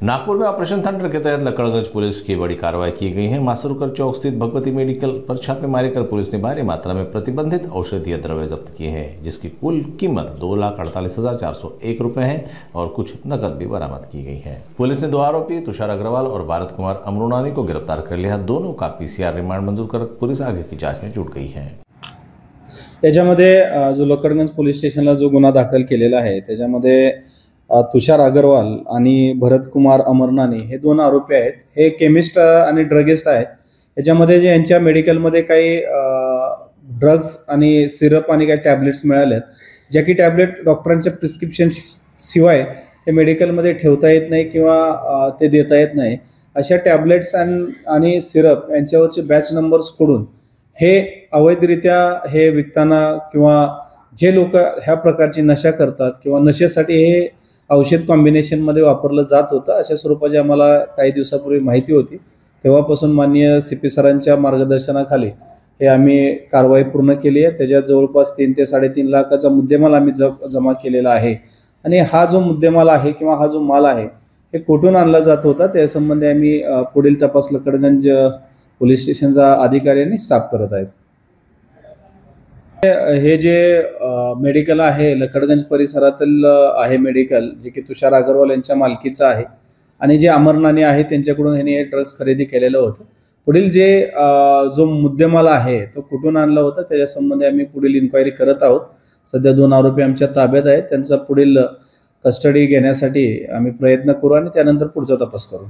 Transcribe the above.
नागपुर में operation thunder के तहत लक्कड़गंज police की बड़ी कार्रवाई की गई है। मासरूकर चौक स्थित भगवती मेडिकल पर छापेमारी कर पुलिस ने भारी मात्रा में प्रतिबंधित औषधीय द्रव्य जब्त किए हैं, जिसकी कुल कीमत 2,48,401 रुपये है और कुछ नकद भी बरामद की गई है। पुलिस ने 2 आरोपी तुषार अग्रवाल और भारत कुमार अमरुनानी को गिरफ्तार कर लिया। दोनों का PCR रिमांड मंजूर कर पुलिस आगे की जाँच में जुट गई है। याच्यामध्ये जो लक्कडगंज पोलीस स्टेशनला जो गुन्हा दाखल केलेला आहे त्याच्यामध्ये तुषार अग्रवाल आणि भरत कुमार अमरनानी हे 2 आरोपी आहेत। हे केमिस्ट आणि ड्रगिस्ट आहेत। याच्यामध्ये जे यांच्या मेडिकलमध्ये काही ड्रग्स आणि सिरप आणि काही टॅबलेट्स मिळाले आहेत, ज्या की टॅबलेट डॉक्टरांच्या प्रिस्क्रिप्शन शिवाय ते मेडिकलमध्ये ठेवता येत नाही किंवा ते देता येत नाही। अशा टॅबलेट्स आणि सिरप यांच्यावरचे बॅच नंबर्स कडून हे अवैधरित्या हे विकताना किंवा जे लोक ह्या प्रकारची नशा करतात किंवा नशेसाठी हे औषध कॉम्बिनेशनमध्ये वापरलं जात होतं, अशा स्वरूपाची आम्हाला काही दिवसापूर्वी माहिती होती। तेव्हापासून माननीय CP सरांच्या मार्गदर्शनाखाली हे आम्ही कारवाई पूर्ण केली आहे। त्याच्यात जवळपास 3 ते 3.5 लाखाचा मुद्देमाल आम्ही जमा केलेला आहे आणि हा जो मुद्देमाल आहे किंवा हा जो माल आहे हे कुठून आणला जात होता त्यासंबंधी आम्ही पुढील तपास लक्कडगंज पोलीस स्टेशनचा अधिकारी आणि स्टाफ करत आहेत। हे जे मेडिकल आहे लक्कडगंज परिसरातील आहे मेडिकल, जे की तुषार अग्रवाल यांच्या मालकीचं आहे आणि जे अमरनानी आहे त्यांच्याकडून ह्यांनी हे ड्रग्स खरेदी केलेलं होतं। पुढील जे जो मुद्देमाल आहे तो कुठून आणला होता त्याच्यासंबंधी आम्ही पुढील इन्क्वायरी करत आहोत। सध्या 2 आरोपी आमच्या ताब्यात आहेत, त्यांचा पुढील कस्टडी घेण्यासाठी आम्ही प्रयत्न करू आणि त्यानंतर पुढचा तपास करू।